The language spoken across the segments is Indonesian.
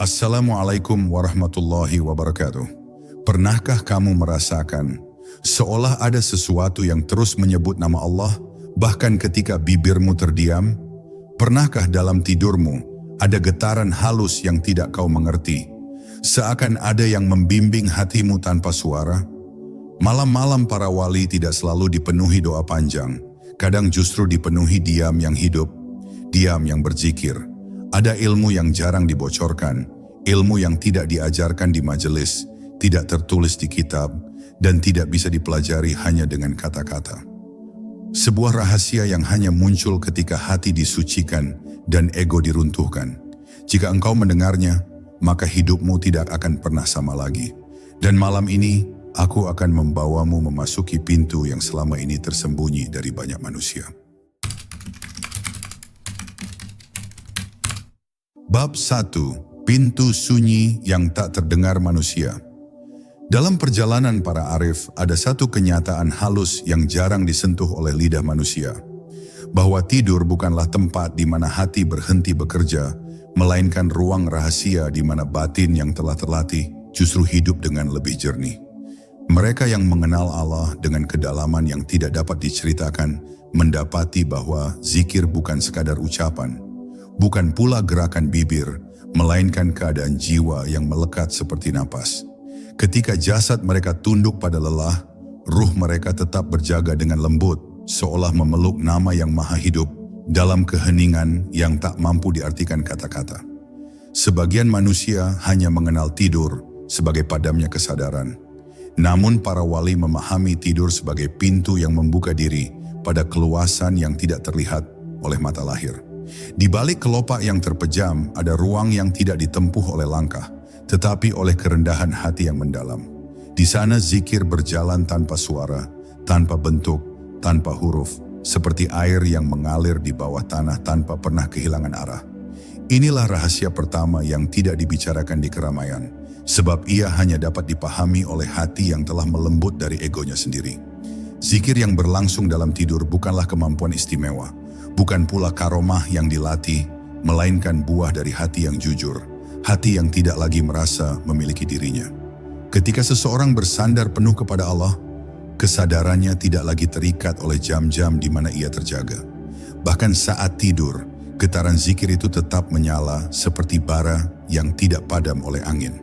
Assalamualaikum warahmatullahi wabarakatuh. Pernahkah kamu merasakan seolah ada sesuatu yang terus menyebut nama Allah, bahkan ketika bibirmu terdiam? Pernahkah dalam tidurmu ada getaran halus yang tidak kau mengerti? Seakan ada yang membimbing hatimu tanpa suara? Malam-malam para wali tidak selalu dipenuhi doa panjang, kadang justru dipenuhi diam yang hidup, diam yang berzikir. Ada ilmu yang jarang dibocorkan, ilmu yang tidak diajarkan di majelis, tidak tertulis di kitab, dan tidak bisa dipelajari hanya dengan kata-kata. Sebuah rahasia yang hanya muncul ketika hati disucikan dan ego diruntuhkan. Jika engkau mendengarnya, maka hidupmu tidak akan pernah sama lagi. Dan malam ini, aku akan membawamu memasuki pintu yang selama ini tersembunyi dari banyak manusia. Bab 1. Pintu sunyi yang tak terdengar manusia. Dalam perjalanan para arif, ada satu kenyataan halus yang jarang disentuh oleh lidah manusia. Bahwa tidur bukanlah tempat di mana hati berhenti bekerja, melainkan ruang rahasia di mana batin yang telah terlatih justru hidup dengan lebih jernih. Mereka yang mengenal Allah dengan kedalaman yang tidak dapat diceritakan, mendapati bahwa zikir bukan sekadar ucapan, bukan pula gerakan bibir, melainkan keadaan jiwa yang melekat seperti napas. Ketika jasad mereka tunduk pada lelah, ruh mereka tetap berjaga dengan lembut, seolah memeluk nama yang maha hidup dalam keheningan yang tak mampu diartikan kata-kata. Sebagian manusia hanya mengenal tidur sebagai padamnya kesadaran. Namun para wali memahami tidur sebagai pintu yang membuka diri pada keluasan yang tidak terlihat oleh mata lahir. Di balik kelopak yang terpejam ada ruang yang tidak ditempuh oleh langkah, tetapi oleh kerendahan hati yang mendalam. Di sana zikir berjalan tanpa suara, tanpa bentuk, tanpa huruf, seperti air yang mengalir di bawah tanah tanpa pernah kehilangan arah. Inilah rahasia pertama yang tidak dibicarakan di keramaian, sebab ia hanya dapat dipahami oleh hati yang telah melembut dari egonya sendiri. Zikir yang berlangsung dalam tidur bukanlah kemampuan istimewa, bukan pula karomah yang dilatih, melainkan buah dari hati yang jujur, hati yang tidak lagi merasa memiliki dirinya. Ketika seseorang bersandar penuh kepada Allah, kesadarannya tidak lagi terikat oleh jam-jam di mana ia terjaga. Bahkan saat tidur, getaran zikir itu tetap menyala seperti bara yang tidak padam oleh angin.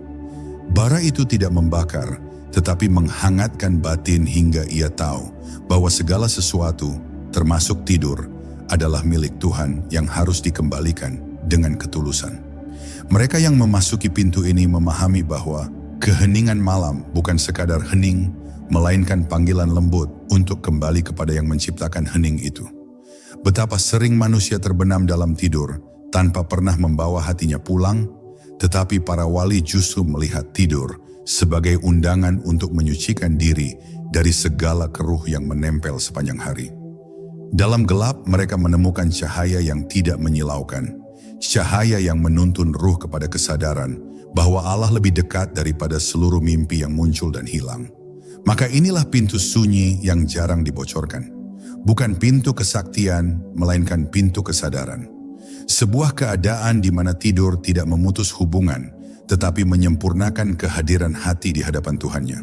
Bara itu tidak membakar, tetapi menghangatkan batin hingga ia tahu bahwa segala sesuatu, termasuk tidur, adalah milik Tuhan yang harus dikembalikan dengan ketulusan. Mereka yang memasuki pintu ini memahami bahwa keheningan malam bukan sekadar hening, melainkan panggilan lembut untuk kembali kepada yang menciptakan hening itu. Betapa sering manusia terbenam dalam tidur tanpa pernah membawa hatinya pulang, tetapi para wali justru melihat tidur sebagai undangan untuk menyucikan diri dari segala keruh yang menempel sepanjang hari. Dalam gelap mereka menemukan cahaya yang tidak menyilaukan, cahaya yang menuntun ruh kepada kesadaran bahwa Allah lebih dekat daripada seluruh mimpi yang muncul dan hilang. Maka inilah pintu sunyi yang jarang dibocorkan. Bukan pintu kesaktian, melainkan pintu kesadaran. Sebuah keadaan di mana tidur tidak memutus hubungan, tetapi menyempurnakan kehadiran hati di hadapan Tuhannya.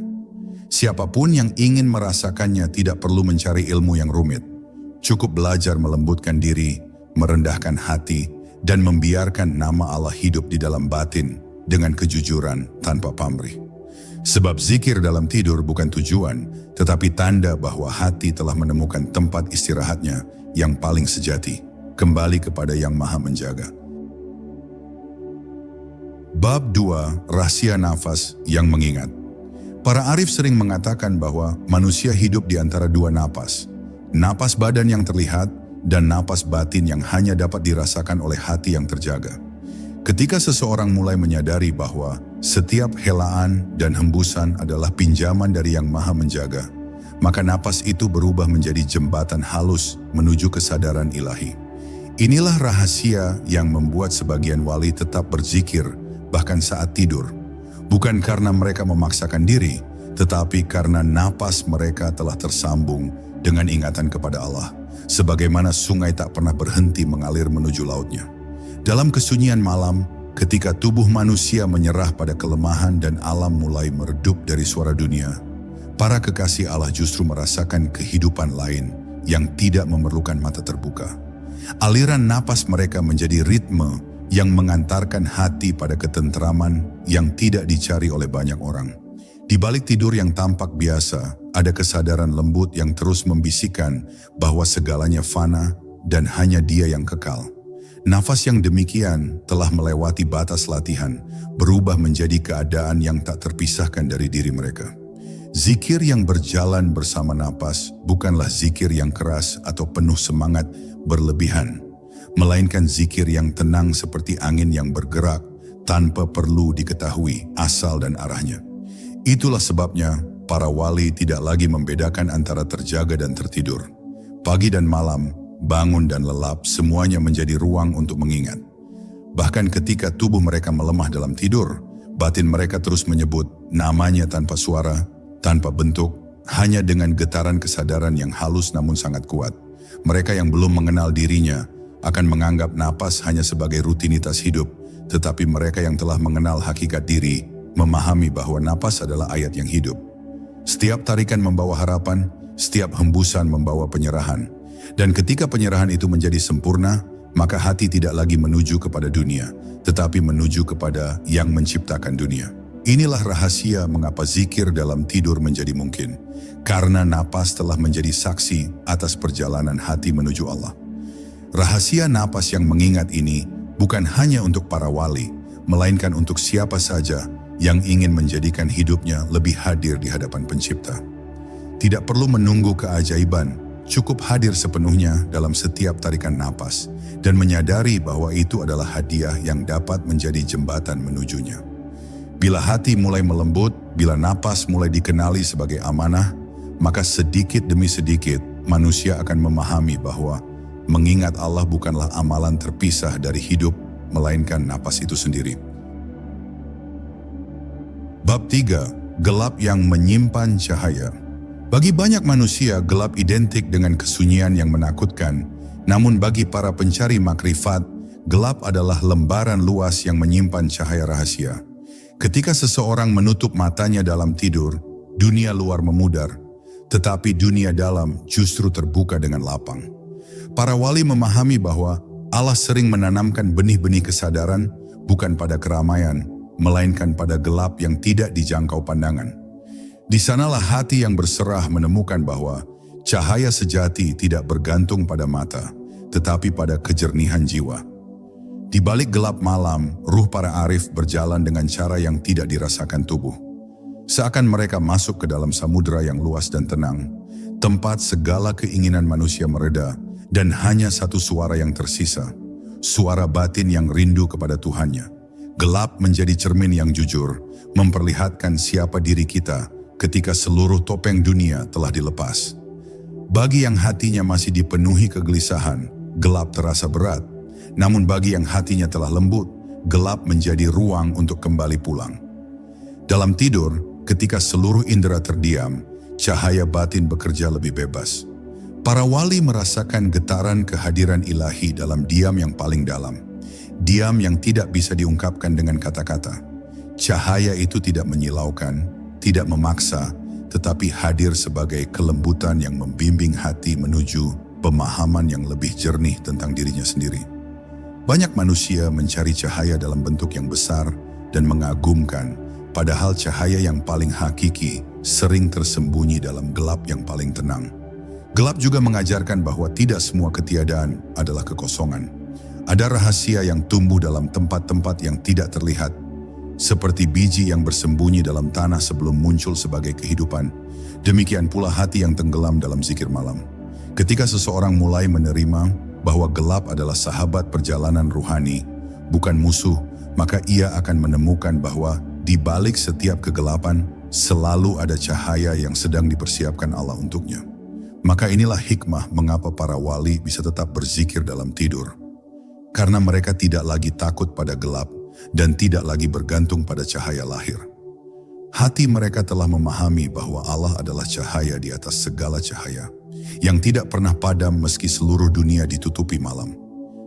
Siapapun yang ingin merasakannya tidak perlu mencari ilmu yang rumit. Cukup belajar melembutkan diri, merendahkan hati, dan membiarkan nama Allah hidup di dalam batin dengan kejujuran tanpa pamrih. Sebab zikir dalam tidur bukan tujuan, tetapi tanda bahwa hati telah menemukan tempat istirahatnya yang paling sejati, kembali kepada yang maha menjaga. Bab 2. Rahasia nafas yang mengingat. Para arif sering mengatakan bahwa manusia hidup di antara dua napas. Napas badan yang terlihat dan napas batin yang hanya dapat dirasakan oleh hati yang terjaga. Ketika seseorang mulai menyadari bahwa setiap helaan dan hembusan adalah pinjaman dari yang maha menjaga, maka napas itu berubah menjadi jembatan halus menuju kesadaran ilahi. Inilah rahasia yang membuat sebagian wali tetap berzikir bahkan saat tidur. Bukan karena mereka memaksakan diri, tetapi karena napas mereka telah tersambung dengan ingatan kepada Allah, sebagaimana sungai tak pernah berhenti mengalir menuju lautnya. Dalam kesunyian malam, Ketika tubuh manusia menyerah pada kelemahan dan alam mulai meredup dari suara dunia, para kekasih Allah justru merasakan kehidupan lain yang tidak memerlukan mata terbuka. Aliran napas mereka menjadi ritme yang mengantarkan hati pada ketentraman yang tidak dicari oleh banyak orang. Di balik tidur yang tampak biasa, ada kesadaran lembut yang terus membisikkan bahwa segalanya fana dan hanya Dia yang kekal. Nafas yang demikian telah melewati batas latihan, berubah menjadi keadaan yang tak terpisahkan dari diri mereka. Zikir yang berjalan bersama napas bukanlah zikir yang keras atau penuh semangat berlebihan, melainkan zikir yang tenang seperti angin yang bergerak tanpa perlu diketahui asal dan arahnya. Itulah sebabnya para wali tidak lagi membedakan antara terjaga dan tertidur. Pagi dan malam, bangun dan lelap, semuanya menjadi ruang untuk mengingat. Bahkan ketika tubuh mereka melemah dalam tidur, batin mereka terus menyebut namanya tanpa suara, tanpa bentuk, hanya dengan getaran kesadaran yang halus namun sangat kuat. Mereka yang belum mengenal dirinya akan menganggap napas hanya sebagai rutinitas hidup, tetapi mereka yang telah mengenal hakikat diri, memahami bahwa napas adalah ayat yang hidup. Setiap tarikan membawa harapan, setiap hembusan membawa penyerahan. Dan ketika penyerahan itu menjadi sempurna, maka hati tidak lagi menuju kepada dunia, tetapi menuju kepada yang menciptakan dunia. Inilah rahasia mengapa zikir dalam tidur menjadi mungkin, karena napas telah menjadi saksi atas perjalanan hati menuju Allah. Rahasia napas yang mengingat ini bukan hanya untuk para wali, melainkan untuk siapa saja yang ingin menjadikan hidupnya lebih hadir di hadapan Pencipta. Tidak perlu menunggu keajaiban, cukup hadir sepenuhnya dalam setiap tarikan napas dan menyadari bahwa itu adalah hadiah yang dapat menjadi jembatan menujunya. Bila hati mulai melembut, bila napas mulai dikenali sebagai amanah, maka sedikit demi sedikit manusia akan memahami bahwa mengingat Allah bukanlah amalan terpisah dari hidup, melainkan napas itu sendiri. Bab 3. Gelap yang menyimpan cahaya. Bagi banyak manusia, gelap identik dengan kesunyian yang menakutkan. Namun bagi para pencari makrifat, gelap adalah lembaran luas yang menyimpan cahaya rahasia. Ketika seseorang menutup matanya dalam tidur, dunia luar memudar, tetapi dunia dalam justru terbuka dengan lapang. Para wali memahami bahwa Allah sering menanamkan benih-benih kesadaran bukan pada keramaian, melainkan pada gelap yang tidak dijangkau pandangan. Di sanalah hati yang berserah menemukan bahwa cahaya sejati tidak bergantung pada mata, tetapi pada kejernihan jiwa. Di balik gelap malam, ruh para arif berjalan dengan cara yang tidak dirasakan tubuh. Seakan mereka masuk ke dalam samudera yang luas dan tenang, tempat segala keinginan manusia mereda, dan hanya satu suara yang tersisa, suara batin yang rindu kepada Tuhannya. Gelap menjadi cermin yang jujur, memperlihatkan siapa diri kita ketika seluruh topeng dunia telah dilepas. Bagi yang hatinya masih dipenuhi kegelisahan, gelap terasa berat. Namun bagi yang hatinya telah lembut, gelap menjadi ruang untuk kembali pulang. Dalam tidur, ketika seluruh indera terdiam, cahaya batin bekerja lebih bebas. Para wali merasakan getaran kehadiran ilahi dalam diam yang paling dalam. Diam yang tidak bisa diungkapkan dengan kata-kata. Cahaya itu tidak menyilaukan, tidak memaksa, tetapi hadir sebagai kelembutan yang membimbing hati menuju pemahaman yang lebih jernih tentang dirinya sendiri. Banyak manusia mencari cahaya dalam bentuk yang besar dan mengagumkan, padahal cahaya yang paling hakiki sering tersembunyi dalam gelap yang paling tenang. Gelap juga mengajarkan bahwa tidak semua ketiadaan adalah kekosongan. Ada rahasia yang tumbuh dalam tempat-tempat yang tidak terlihat, seperti biji yang bersembunyi dalam tanah sebelum muncul sebagai kehidupan. Demikian pula hati yang tenggelam dalam zikir malam. Ketika seseorang mulai menerima bahwa gelap adalah sahabat perjalanan ruhani, bukan musuh, maka ia akan menemukan bahwa di balik setiap kegelapan selalu ada cahaya yang sedang dipersiapkan Allah untuknya. Maka inilah hikmah mengapa para wali bisa tetap berzikir dalam tidur. Karena mereka tidak lagi takut pada gelap, dan tidak lagi bergantung pada cahaya lahir. Hati mereka telah memahami bahwa Allah adalah cahaya di atas segala cahaya, yang tidak pernah padam meski seluruh dunia ditutupi malam.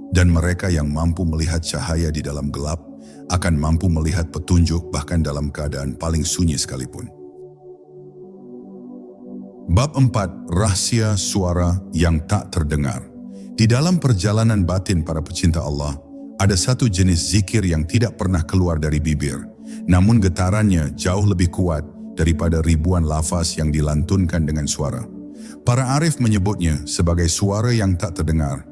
Dan mereka yang mampu melihat cahaya di dalam gelap akan mampu melihat petunjuk bahkan dalam keadaan paling sunyi sekalipun. Bab 4. Rahasia suara yang tak terdengar. Di dalam perjalanan batin para pecinta Allah, ada satu jenis zikir yang tidak pernah keluar dari bibir, namun getarannya jauh lebih kuat daripada ribuan lafaz yang dilantunkan dengan suara. Para arif menyebutnya sebagai suara yang tak terdengar.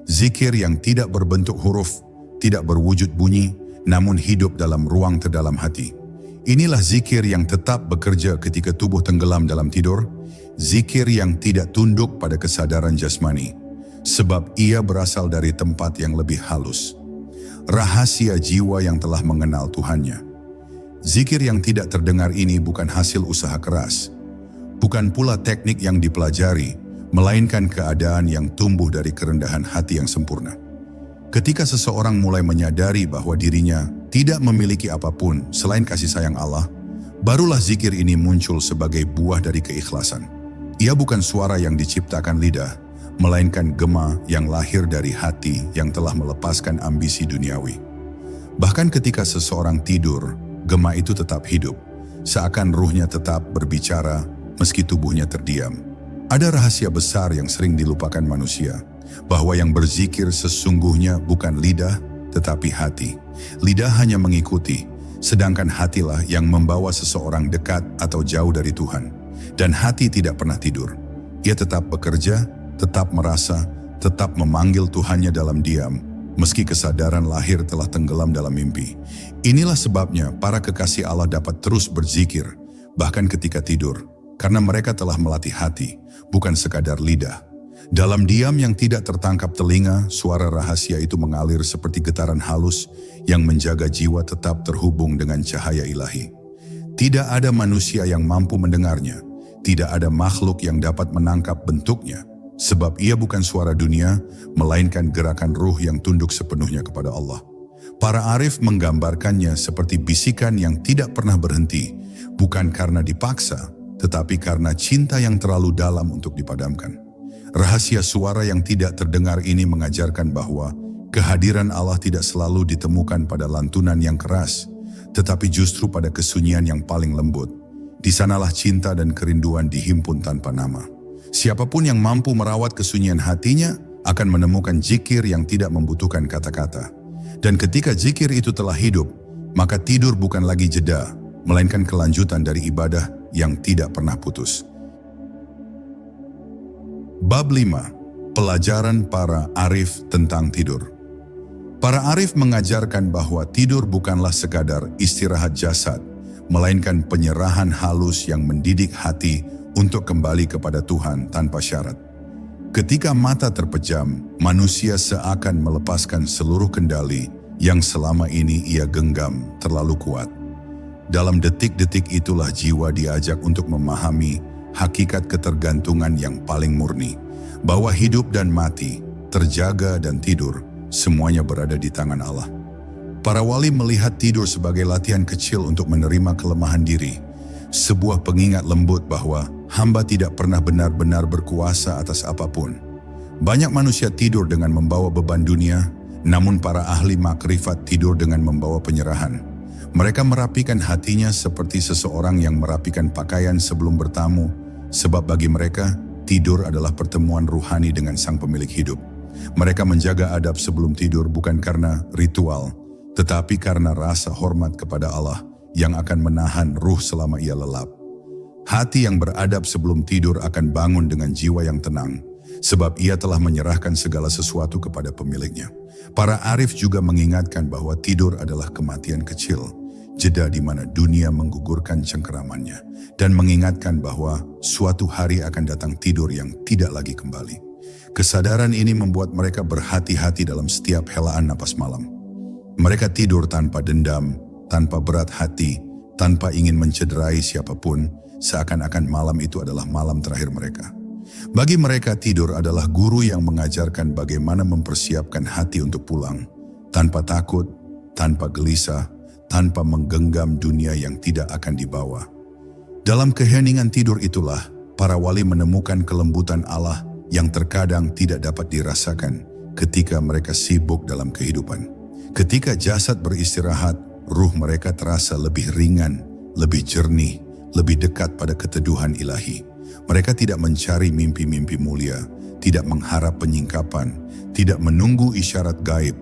Zikir yang tidak berbentuk huruf, tidak berwujud bunyi, namun hidup dalam ruang terdalam hati. Inilah zikir yang tetap bekerja ketika tubuh tenggelam dalam tidur, zikir yang tidak tunduk pada kesadaran jasmani, sebab ia berasal dari tempat yang lebih halus. Rahasia jiwa yang telah mengenal Tuhannya. Zikir yang tidak terdengar ini bukan hasil usaha keras, bukan pula teknik yang dipelajari, melainkan keadaan yang tumbuh dari kerendahan hati yang sempurna. Ketika seseorang mulai menyadari bahwa dirinya tidak memiliki apapun selain kasih sayang Allah, barulah zikir ini muncul sebagai buah dari keikhlasan. Ia bukan suara yang diciptakan lidah, melainkan gema yang lahir dari hati yang telah melepaskan ambisi duniawi. Bahkan ketika seseorang tidur, gema itu tetap hidup, seakan ruhnya tetap berbicara meski tubuhnya terdiam. Ada rahasia besar yang sering dilupakan manusia, bahwa yang berzikir sesungguhnya bukan lidah, tetapi hati. Lidah hanya mengikuti, sedangkan hatilah yang membawa seseorang dekat atau jauh dari Tuhan. Dan hati tidak pernah tidur. Ia tetap bekerja, tetap merasa, tetap memanggil Tuhannya dalam diam, meski kesadaran lahir telah tenggelam dalam mimpi. Inilah sebabnya para kekasih Allah dapat terus berzikir, bahkan ketika tidur, karena mereka telah melatih hati, bukan sekadar lidah. Dalam diam yang tidak tertangkap telinga, suara rahasia itu mengalir seperti getaran halus yang menjaga jiwa tetap terhubung dengan cahaya ilahi. Tidak ada manusia yang mampu mendengarnya, tidak ada makhluk yang dapat menangkap bentuknya, sebab ia bukan suara dunia, melainkan gerakan ruh yang tunduk sepenuhnya kepada Allah. Para arif menggambarkannya seperti bisikan yang tidak pernah berhenti, bukan karena dipaksa, tetapi karena cinta yang terlalu dalam untuk dipadamkan. Rahasia suara yang tidak terdengar ini mengajarkan bahwa kehadiran Allah tidak selalu ditemukan pada lantunan yang keras, tetapi justru pada kesunyian yang paling lembut. Di sanalah cinta dan kerinduan dihimpun tanpa nama. Siapapun yang mampu merawat kesunyian hatinya akan menemukan zikir yang tidak membutuhkan kata-kata. Dan ketika zikir itu telah hidup, maka tidur bukan lagi jeda, melainkan kelanjutan dari ibadah yang tidak pernah putus. Bab 5. Pelajaran para arif tentang tidur. Para arif mengajarkan bahwa tidur bukanlah sekadar istirahat jasad, melainkan penyerahan halus yang mendidik hati untuk kembali kepada Tuhan tanpa syarat. Ketika mata terpejam, manusia seakan melepaskan seluruh kendali yang selama ini ia genggam terlalu kuat. Dalam detik-detik itulah jiwa diajak untuk memahami hakikat ketergantungan yang paling murni, bahwa hidup dan mati, terjaga dan tidur, semuanya berada di tangan Allah. Para wali melihat tidur sebagai latihan kecil untuk menerima kelemahan diri, sebuah pengingat lembut bahwa hamba tidak pernah benar-benar berkuasa atas apapun. Banyak manusia tidur dengan membawa beban dunia, namun para ahli makrifat tidur dengan membawa penyerahan. Mereka merapikan hatinya seperti seseorang yang merapikan pakaian sebelum bertamu, sebab bagi mereka, tidur adalah pertemuan ruhani dengan sang pemilik hidup. Mereka menjaga adab sebelum tidur bukan karena ritual, tetapi karena rasa hormat kepada Allah yang akan menahan ruh selama ia lelap. Hati yang beradab sebelum tidur akan bangun dengan jiwa yang tenang, sebab ia telah menyerahkan segala sesuatu kepada pemiliknya. Para arif juga mengingatkan bahwa tidur adalah kematian kecil, jeda di mana dunia menggugurkan cengkeramannya, dan mengingatkan bahwa suatu hari akan datang tidur yang tidak lagi kembali. Kesadaran ini membuat mereka berhati-hati dalam setiap helaan napas malam. Mereka tidur tanpa dendam, tanpa berat hati, tanpa ingin mencederai siapapun, seakan-akan malam itu adalah malam terakhir mereka. Bagi mereka tidur adalah guru yang mengajarkan bagaimana mempersiapkan hati untuk pulang, tanpa takut, tanpa gelisah, tanpa menggenggam dunia yang tidak akan dibawa. Dalam keheningan tidur itulah, para wali menemukan kelembutan Allah yang terkadang tidak dapat dirasakan ketika mereka sibuk dalam kehidupan. Ketika jasad beristirahat, ruh mereka terasa lebih ringan, lebih jernih, lebih dekat pada keteduhan ilahi. Mereka tidak mencari mimpi-mimpi mulia, tidak mengharap penyingkapan, tidak menunggu isyarat gaib.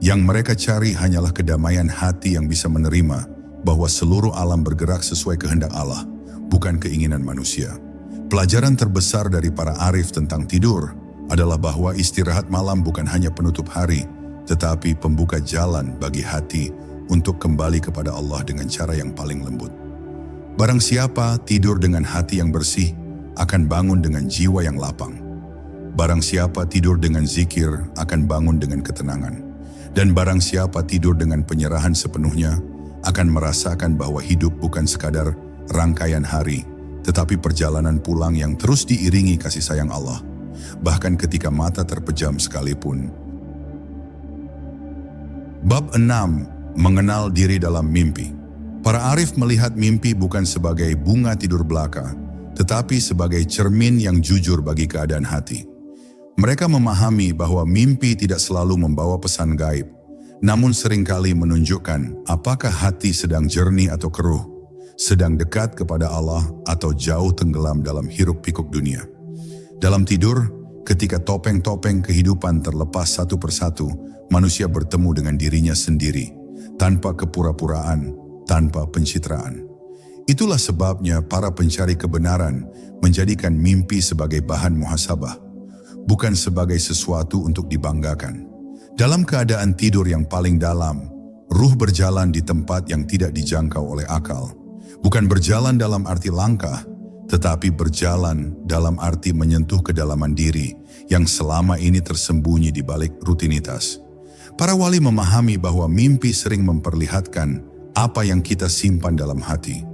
Yang mereka cari hanyalah kedamaian hati yang bisa menerima bahwa seluruh alam bergerak sesuai kehendak Allah, bukan keinginan manusia. Pelajaran terbesar dari para arif tentang tidur adalah bahwa istirahat malam bukan hanya penutup hari, tetapi pembuka jalan bagi hati untuk kembali kepada Allah dengan cara yang paling lembut. Barang siapa tidur dengan hati yang bersih, akan bangun dengan jiwa yang lapang. Barang siapa tidur dengan zikir, akan bangun dengan ketenangan. Dan barang siapa tidur dengan penyerahan sepenuhnya, akan merasakan bahwa hidup bukan sekadar rangkaian hari, tetapi perjalanan pulang yang terus diiringi kasih sayang Allah, bahkan ketika mata terpejam sekalipun. Bab 6. Mengenal diri dalam mimpi. Para arif melihat mimpi bukan sebagai bunga tidur belaka, tetapi sebagai cermin yang jujur bagi keadaan hati. Mereka memahami bahwa mimpi tidak selalu membawa pesan gaib, namun seringkali menunjukkan apakah hati sedang jernih atau keruh, sedang dekat kepada Allah atau jauh tenggelam dalam hiruk-pikuk dunia. Dalam tidur, ketika topeng-topeng kehidupan terlepas satu persatu, manusia bertemu dengan dirinya sendiri, tanpa kepura-puraan, tanpa pencitraan. Itulah sebabnya para pencari kebenaran menjadikan mimpi sebagai bahan muhasabah, bukan sebagai sesuatu untuk dibanggakan. Dalam keadaan tidur yang paling dalam, ruh berjalan di tempat yang tidak dijangkau oleh akal. Bukan berjalan dalam arti langkah, tetapi berjalan dalam arti menyentuh kedalaman diri yang selama ini tersembunyi di balik rutinitas. Para wali memahami bahwa mimpi sering memperlihatkan apa yang kita simpan dalam hati.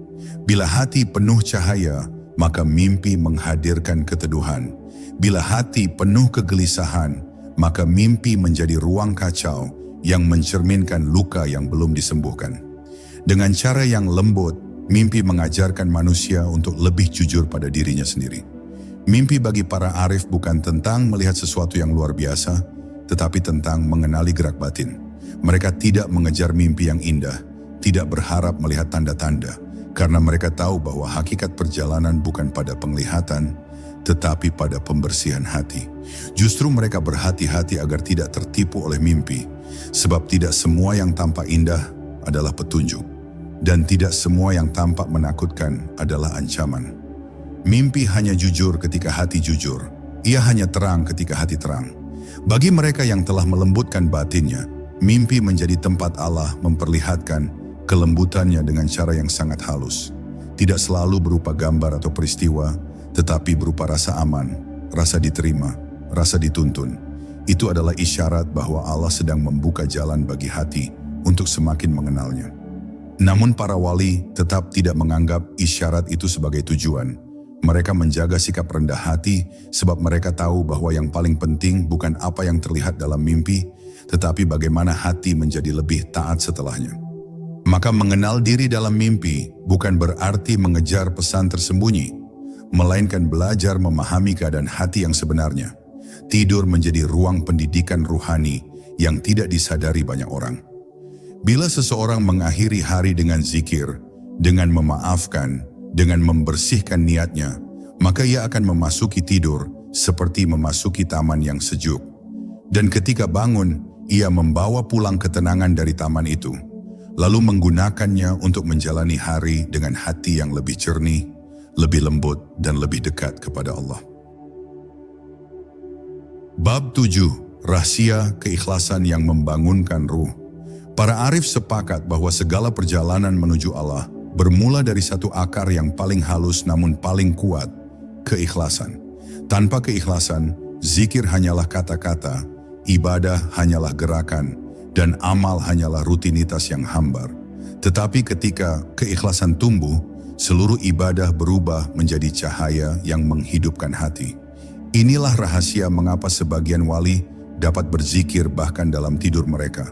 Bila hati penuh cahaya, maka mimpi menghadirkan keteduhan. Bila hati penuh kegelisahan, maka mimpi menjadi ruang kacau yang mencerminkan luka yang belum disembuhkan. Dengan cara yang lembut, mimpi mengajarkan manusia untuk lebih jujur pada dirinya sendiri. Mimpi bagi para arif bukan tentang melihat sesuatu yang luar biasa, tetapi tentang mengenali gerak batin. Mereka tidak mengejar mimpi yang indah, tidak berharap melihat tanda-tanda, karena mereka tahu bahwa hakikat perjalanan bukan pada penglihatan, tetapi pada pembersihan hati. Justru mereka berhati-hati agar tidak tertipu oleh mimpi, sebab tidak semua yang tampak indah adalah petunjuk, dan tidak semua yang tampak menakutkan adalah ancaman. Mimpi hanya jujur ketika hati jujur, ia hanya terang ketika hati terang. Bagi mereka yang telah melembutkan batinnya, mimpi menjadi tempat Allah memperlihatkan kelembutannya dengan cara yang sangat halus. Tidak selalu berupa gambar atau peristiwa, tetapi berupa rasa aman, rasa diterima, rasa dituntun. Itu adalah isyarat bahwa Allah sedang membuka jalan bagi hati untuk semakin mengenalnya. Namun para wali tetap tidak menganggap isyarat itu sebagai tujuan. Mereka menjaga sikap rendah hati sebab mereka tahu bahwa yang paling penting bukan apa yang terlihat dalam mimpi, tetapi bagaimana hati menjadi lebih taat setelahnya. Maka mengenal diri dalam mimpi bukan berarti mengejar pesan tersembunyi, melainkan belajar memahami keadaan hati yang sebenarnya. Tidur menjadi ruang pendidikan ruhani yang tidak disadari banyak orang. Bila seseorang mengakhiri hari dengan zikir, dengan memaafkan, dengan membersihkan niatnya, maka ia akan memasuki tidur seperti memasuki taman yang sejuk. Dan ketika bangun, ia membawa pulang ketenangan dari taman itu, lalu menggunakannya untuk menjalani hari dengan hati yang lebih jernih, lebih lembut, dan lebih dekat kepada Allah. Bab 7. Rahasia keikhlasan yang membangunkan ruh. Para arif sepakat bahwa segala perjalanan menuju Allah bermula dari satu akar yang paling halus namun paling kuat, keikhlasan. Tanpa keikhlasan, zikir hanyalah kata-kata, ibadah hanyalah gerakan, dan amal hanyalah rutinitas yang hambar. Tetapi ketika keikhlasan tumbuh, seluruh ibadah berubah menjadi cahaya yang menghidupkan hati. Inilah rahasia mengapa sebagian wali dapat berzikir bahkan dalam tidur mereka.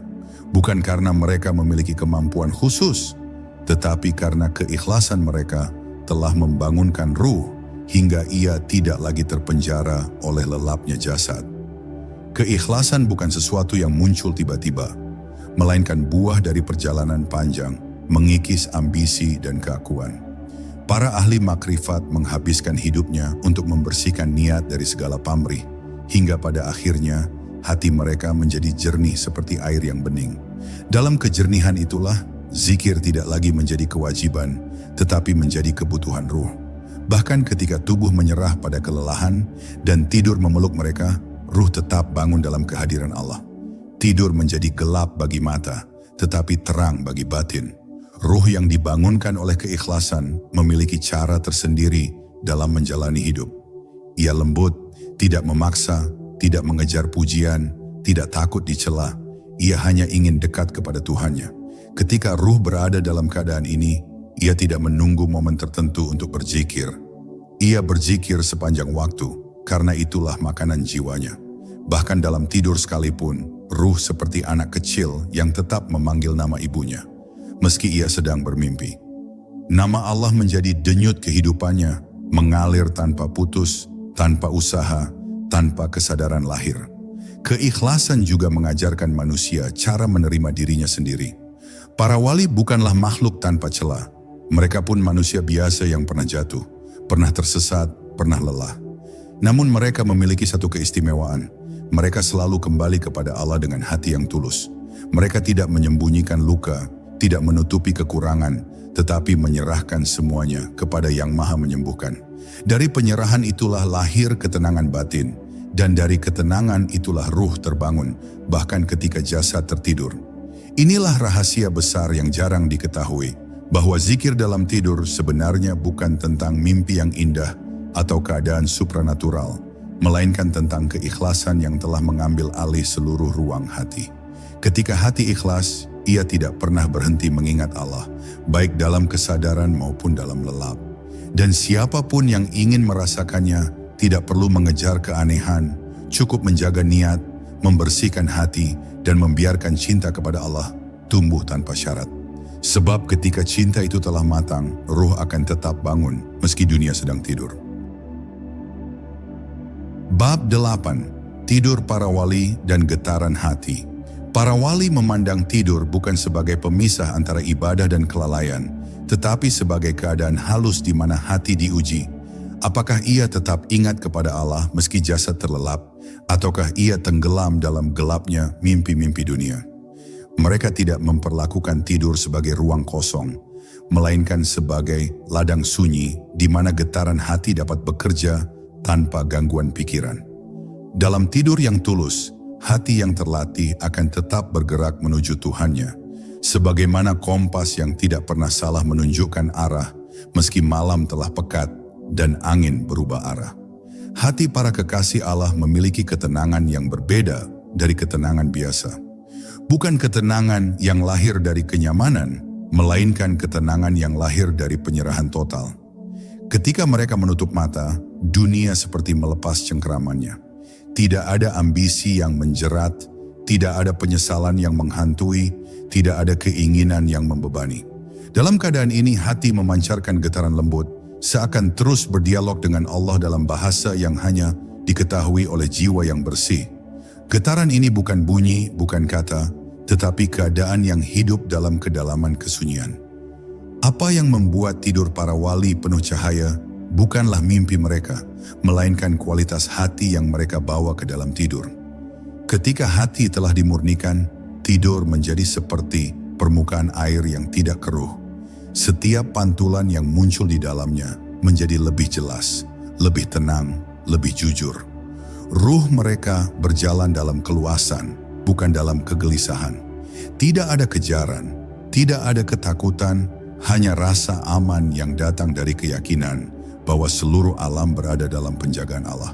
Bukan karena mereka memiliki kemampuan khusus, tetapi karena keikhlasan mereka telah membangunkan ruh hingga ia tidak lagi terpenjara oleh lelapnya jasad. Keikhlasan bukan sesuatu yang muncul tiba-tiba. melainkan buah dari perjalanan panjang, mengikis ambisi dan keakuan. Para ahli makrifat menghabiskan hidupnya untuk membersihkan niat dari segala pamrih, hingga pada akhirnya hati mereka menjadi jernih seperti air yang bening. Dalam kejernihan itulah, zikir tidak lagi menjadi kewajiban, tetapi menjadi kebutuhan ruh. Bahkan ketika tubuh menyerah pada kelelahan dan tidur memeluk mereka, ruh tetap bangun dalam kehadiran Allah. Tidur menjadi gelap bagi mata, tetapi terang bagi batin. Ruh yang dibangunkan oleh keikhlasan memiliki cara tersendiri dalam menjalani hidup. Ia lembut, tidak memaksa, tidak mengejar pujian, tidak takut dicela. Ia hanya ingin dekat kepada Tuhannya. Ketika ruh berada dalam keadaan ini, ia tidak menunggu momen tertentu untuk berzikir. Ia berzikir sepanjang waktu, karena itulah makanan jiwanya. Bahkan dalam tidur sekalipun, ruh seperti anak kecil yang tetap memanggil nama ibunya, meski ia sedang bermimpi. Nama Allah menjadi denyut kehidupannya, mengalir tanpa putus, tanpa usaha, tanpa kesadaran lahir. Keikhlasan juga mengajarkan manusia cara menerima dirinya sendiri. Para wali bukanlah makhluk tanpa celah. Mereka pun manusia biasa yang pernah jatuh, pernah tersesat, pernah lelah. Namun mereka memiliki satu keistimewaan. Mereka selalu kembali kepada Allah dengan hati yang tulus. Mereka tidak menyembunyikan luka, tidak menutupi kekurangan, tetapi menyerahkan semuanya kepada Yang Maha Menyembuhkan. Dari penyerahan itulah lahir ketenangan batin, dan dari ketenangan itulah ruh terbangun, bahkan ketika jasad tertidur. Inilah rahasia besar yang jarang diketahui, bahwa zikir dalam tidur sebenarnya bukan tentang mimpi yang indah atau keadaan supranatural, melainkan tentang keikhlasan yang telah mengambil alih seluruh ruang hati. Ketika hati ikhlas, ia tidak pernah berhenti mengingat Allah, baik dalam kesadaran maupun dalam lelap. Dan siapapun yang ingin merasakannya tidak perlu mengejar keanehan, cukup menjaga niat, membersihkan hati, dan membiarkan cinta kepada Allah tumbuh tanpa syarat. Sebab ketika cinta itu telah matang, ruh akan tetap bangun meski dunia sedang tidur. Bab 8. Tidur para wali dan getaran hati. Para wali memandang tidur bukan sebagai pemisah antara ibadah dan kelalaian, tetapi sebagai keadaan halus di mana hati diuji. Apakah ia tetap ingat kepada Allah meski jasad terlelap, ataukah ia tenggelam dalam gelapnya mimpi-mimpi dunia? Mereka tidak memperlakukan tidur sebagai ruang kosong, melainkan sebagai ladang sunyi di mana getaran hati dapat bekerja tanpa gangguan pikiran. Dalam tidur yang tulus, hati yang terlatih akan tetap bergerak menuju Tuhannya, sebagaimana kompas yang tidak pernah salah menunjukkan arah meski malam telah pekat dan angin berubah arah. Hati para kekasih Allah memiliki ketenangan yang berbeda dari ketenangan biasa. Bukan ketenangan yang lahir dari kenyamanan, melainkan ketenangan yang lahir dari penyerahan total. Ketika mereka menutup mata, dunia seperti melepas cengkeramannya. Tidak ada ambisi yang menjerat, tidak ada penyesalan yang menghantui, tidak ada keinginan yang membebani. Dalam keadaan ini, hati memancarkan getaran lembut, seakan terus berdialog dengan Allah dalam bahasa yang hanya diketahui oleh jiwa yang bersih. Getaran ini bukan bunyi, bukan kata, tetapi keadaan yang hidup dalam kedalaman kesunyian. Apa yang membuat tidur para wali penuh cahaya bukanlah mimpi mereka, melainkan kualitas hati yang mereka bawa ke dalam tidur. Ketika hati telah dimurnikan, tidur menjadi seperti permukaan air yang tidak keruh. Setiap pantulan yang muncul di dalamnya menjadi lebih jelas, lebih tenang, lebih jujur. Ruh mereka berjalan dalam keluasan, bukan dalam kegelisahan. Tidak ada kejaran, tidak ada ketakutan, hanya rasa aman yang datang dari keyakinan bahwa seluruh alam berada dalam penjagaan Allah.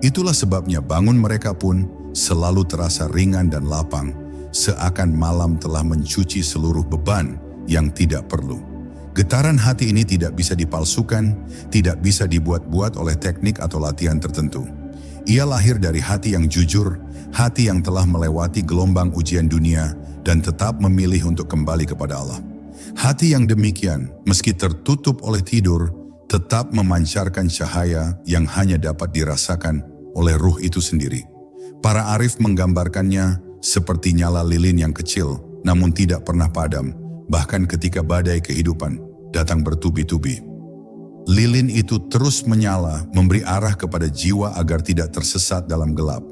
Itulah sebabnya bangun mereka pun selalu terasa ringan dan lapang, seakan malam telah mencuci seluruh beban yang tidak perlu. Getaran hati ini tidak bisa dipalsukan, tidak bisa dibuat-buat oleh teknik atau latihan tertentu. Ia lahir dari hati yang jujur, hati yang telah melewati gelombang ujian dunia dan tetap memilih untuk kembali kepada Allah. Hati yang demikian, meski tertutup oleh tidur, tetap memancarkan cahaya yang hanya dapat dirasakan oleh ruh itu sendiri. Para arif menggambarkannya seperti nyala lilin yang kecil namun tidak pernah padam, bahkan ketika badai kehidupan datang bertubi-tubi. Lilin itu terus menyala, memberi arah kepada jiwa agar tidak tersesat dalam gelap.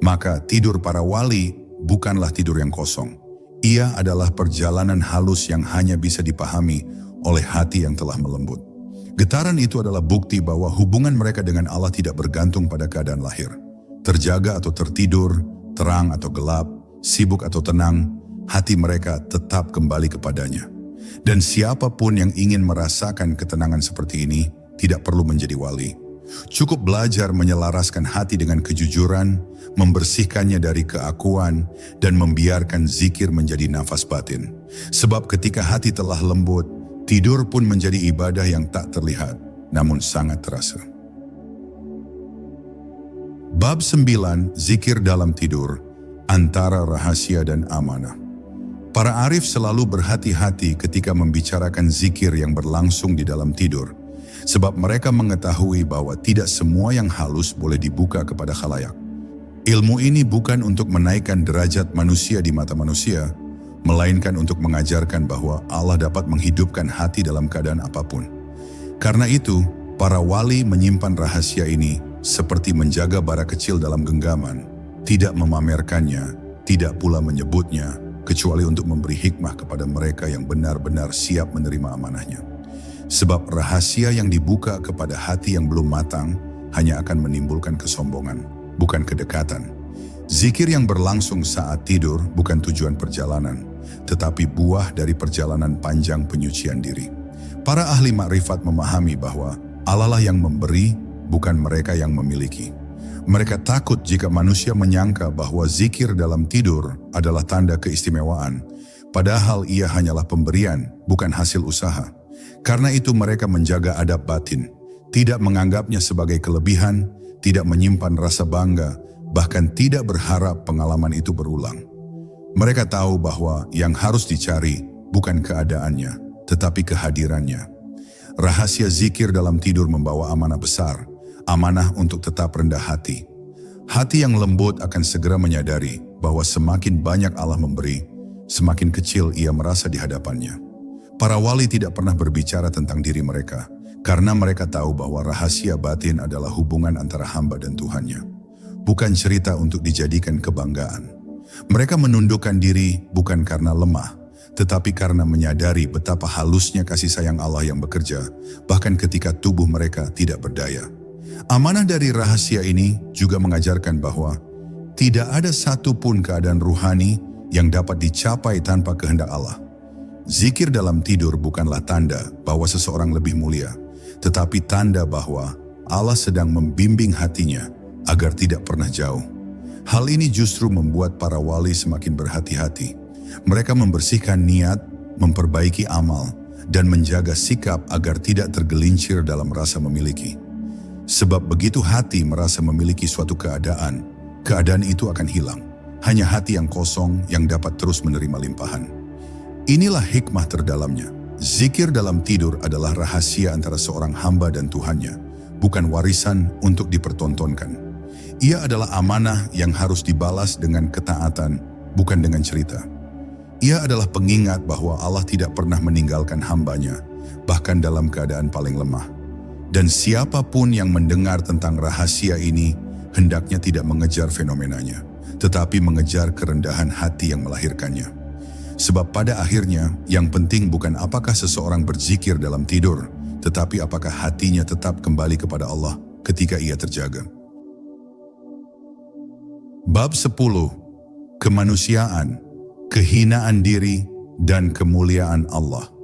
Maka tidur para wali bukanlah tidur yang kosong. Ia adalah perjalanan halus yang hanya bisa dipahami oleh hati yang telah melembut. Getaran itu adalah bukti bahwa hubungan mereka dengan Allah tidak bergantung pada keadaan lahir. Terjaga atau tertidur, terang atau gelap, sibuk atau tenang, hati mereka tetap kembali kepadanya. Dan siapapun yang ingin merasakan ketenangan seperti ini tidak perlu menjadi wali. Cukup belajar menyelaraskan hati dengan kejujuran, membersihkannya dari keakuan, dan membiarkan zikir menjadi nafas batin. Sebab ketika hati telah lembut, tidur pun menjadi ibadah yang tak terlihat, namun sangat terasa. Bab 9, Zikir dalam tidur, antara rahasia dan amanah. Para arif selalu berhati-hati ketika membicarakan zikir yang berlangsung di dalam tidur, sebab mereka mengetahui bahwa tidak semua yang halus boleh dibuka kepada khalayak. Ilmu ini bukan untuk menaikkan derajat manusia di mata manusia, melainkan untuk mengajarkan bahwa Allah dapat menghidupkan hati dalam keadaan apapun. Karena itu, para wali menyimpan rahasia ini seperti menjaga bara kecil dalam genggaman, tidak memamerkannya, tidak pula menyebutnya, kecuali untuk memberi hikmah kepada mereka yang benar-benar siap menerima amanahnya. Sebab rahasia yang dibuka kepada hati yang belum matang hanya akan menimbulkan kesombongan, bukan kedekatan. Zikir yang berlangsung saat tidur bukan tujuan perjalanan, tetapi buah dari perjalanan panjang penyucian diri. Para ahli makrifat memahami bahwa Allah lah yang memberi, bukan mereka yang memiliki. Mereka takut jika manusia menyangka bahwa zikir dalam tidur adalah tanda keistimewaan, padahal ia hanyalah pemberian, bukan hasil usaha. Karena itu mereka menjaga adab batin, tidak menganggapnya sebagai kelebihan, tidak menyimpan rasa bangga, bahkan tidak berharap pengalaman itu berulang. Mereka tahu bahwa yang harus dicari bukan keadaannya, tetapi kehadirannya. Rahasia zikir dalam tidur membawa amanah besar, amanah untuk tetap rendah hati. Hati yang lembut akan segera menyadari bahwa semakin banyak Allah memberi, semakin kecil ia merasa di hadapannya. Para wali tidak pernah berbicara tentang diri mereka, karena mereka tahu bahwa rahasia batin adalah hubungan antara hamba dan Tuhannya. Bukan cerita untuk dijadikan kebanggaan. Mereka menundukkan diri bukan karena lemah, tetapi karena menyadari betapa halusnya kasih sayang Allah yang bekerja, bahkan ketika tubuh mereka tidak berdaya. Amanah dari rahasia ini juga mengajarkan bahwa tidak ada satupun keadaan ruhani yang dapat dicapai tanpa kehendak Allah. Zikir dalam tidur bukanlah tanda bahwa seseorang lebih mulia, tetapi tanda bahwa Allah sedang membimbing hatinya agar tidak pernah jauh. Hal ini justru membuat para wali semakin berhati-hati. Mereka membersihkan niat, memperbaiki amal, dan menjaga sikap agar tidak tergelincir dalam rasa memiliki. Sebab begitu hati merasa memiliki suatu keadaan, keadaan itu akan hilang. Hanya hati yang kosong yang dapat terus menerima limpahan. Inilah hikmah terdalamnya. Zikir dalam tidur adalah rahasia antara seorang hamba dan Tuhannya, bukan warisan untuk dipertontonkan. Ia adalah amanah yang harus dibalas dengan ketaatan, bukan dengan cerita. Ia adalah pengingat bahwa Allah tidak pernah meninggalkan hambanya, bahkan dalam keadaan paling lemah. Dan siapapun yang mendengar tentang rahasia ini, hendaknya tidak mengejar fenomenanya, tetapi mengejar kerendahan hati yang melahirkannya. Sebab pada akhirnya, yang penting bukan apakah seseorang berzikir dalam tidur, tetapi apakah hatinya tetap kembali kepada Allah ketika ia terjaga. Bab 10. Kemanusiaan, kehinaan diri, dan kemuliaan Allah.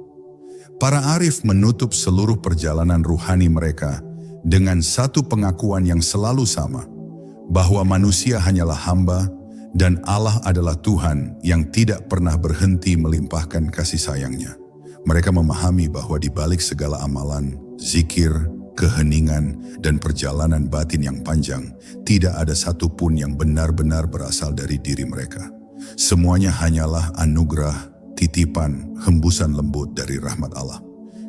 Para arif menutup seluruh perjalanan ruhani mereka dengan satu pengakuan yang selalu sama, bahwa manusia hanyalah hamba dan Allah adalah Tuhan yang tidak pernah berhenti melimpahkan kasih sayangnya. Mereka memahami bahwa di balik segala amalan, zikir, keheningan, dan perjalanan batin yang panjang, tidak ada satupun yang benar-benar berasal dari diri mereka. Semuanya hanyalah anugerah, titipan, hembusan lembut dari rahmat Allah.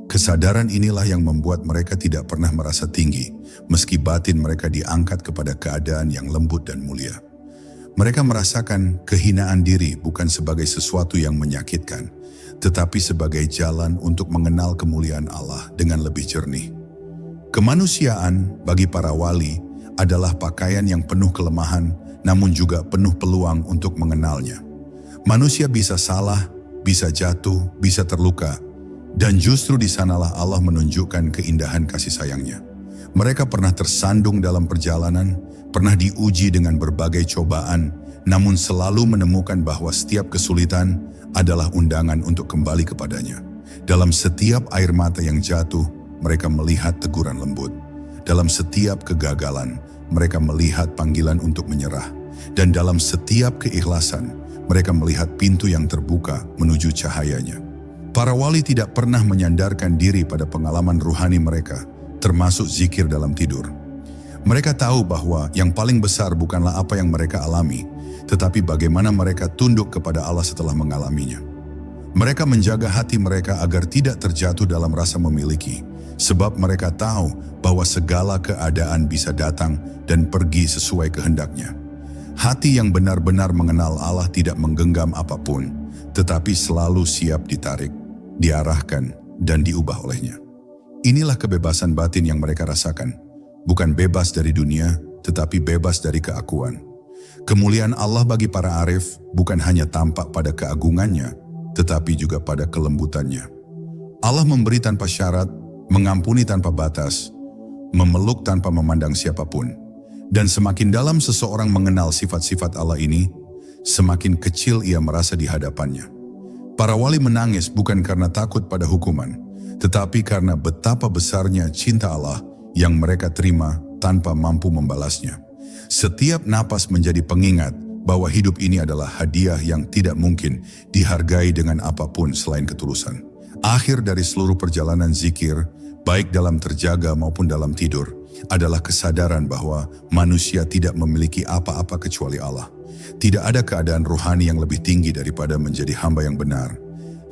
Kesadaran inilah yang membuat mereka tidak pernah merasa tinggi, meski batin mereka diangkat kepada keadaan yang lembut dan mulia. Mereka merasakan kehinaan diri bukan sebagai sesuatu yang menyakitkan, tetapi sebagai jalan untuk mengenal kemuliaan Allah dengan lebih jernih. Kemanusiaan bagi para wali adalah pakaian yang penuh kelemahan, namun juga penuh peluang untuk mengenalnya. Manusia bisa salah, bisa jatuh, bisa terluka, dan justru di sanalah Allah menunjukkan keindahan kasih sayangnya. Mereka pernah tersandung dalam perjalanan, pernah diuji dengan berbagai cobaan, namun selalu menemukan bahwa setiap kesulitan adalah undangan untuk kembali kepadanya. Dalam setiap air mata yang jatuh, mereka melihat teguran lembut. Dalam setiap kegagalan, mereka melihat panggilan untuk menyerah. Dan dalam setiap keikhlasan, mereka melihat pintu yang terbuka menuju cahayanya. Para wali tidak pernah menyandarkan diri pada pengalaman ruhani mereka, termasuk zikir dalam tidur. Mereka tahu bahwa yang paling besar bukanlah apa yang mereka alami, tetapi bagaimana mereka tunduk kepada Allah setelah mengalaminya. Mereka menjaga hati mereka agar tidak terjatuh dalam rasa memiliki, sebab mereka tahu bahwa segala keadaan bisa datang dan pergi sesuai kehendaknya. Hati yang benar-benar mengenal Allah tidak menggenggam apapun, tetapi selalu siap ditarik, diarahkan, dan diubah olehnya. Inilah kebebasan batin yang mereka rasakan, bukan bebas dari dunia, tetapi bebas dari keakuan. Kemuliaan Allah bagi para arif bukan hanya tampak pada keagungannya, tetapi juga pada kelembutannya. Allah memberi tanpa syarat, mengampuni tanpa batas, memeluk tanpa memandang siapapun. Dan semakin dalam seseorang mengenal sifat-sifat Allah ini, semakin kecil ia merasa di hadapannya. Para wali menangis bukan karena takut pada hukuman, tetapi karena betapa besarnya cinta Allah yang mereka terima tanpa mampu membalasnya. Setiap napas menjadi pengingat bahwa hidup ini adalah hadiah yang tidak mungkin dihargai dengan apapun selain ketulusan. Akhir dari seluruh perjalanan zikir, baik dalam terjaga maupun dalam tidur, adalah kesadaran bahwa manusia tidak memiliki apa-apa kecuali Allah. Tidak ada keadaan rohani yang lebih tinggi daripada menjadi hamba yang benar.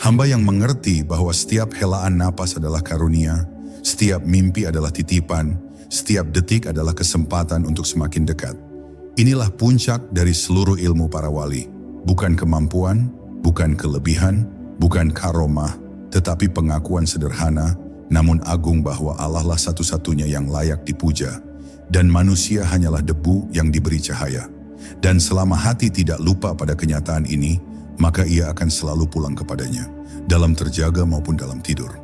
Hamba yang mengerti bahwa setiap helaan napas adalah karunia, setiap mimpi adalah titipan, setiap detik adalah kesempatan untuk semakin dekat. Inilah puncak dari seluruh ilmu para wali. Bukan kemampuan, bukan kelebihan, bukan karomah, tetapi pengakuan sederhana, namun agung bahwa Allah lah satu-satunya yang layak dipuja, dan manusia hanyalah debu yang diberi cahaya. Dan selama hati tidak lupa pada kenyataan ini, maka ia akan selalu pulang kepadanya, dalam terjaga maupun dalam tidur.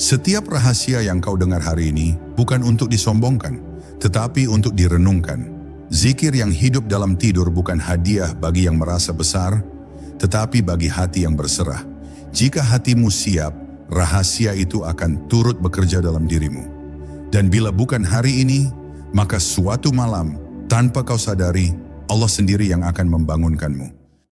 Setiap rahasia yang kau dengar hari ini bukan untuk disombongkan, tetapi untuk direnungkan. Zikir yang hidup dalam tidur bukan hadiah bagi yang merasa besar, tetapi bagi hati yang berserah. Jika hatimu siap, rahasia itu akan turut bekerja dalam dirimu. Dan bila bukan hari ini, maka suatu malam, tanpa kau sadari, Allah sendiri yang akan membangunkanmu.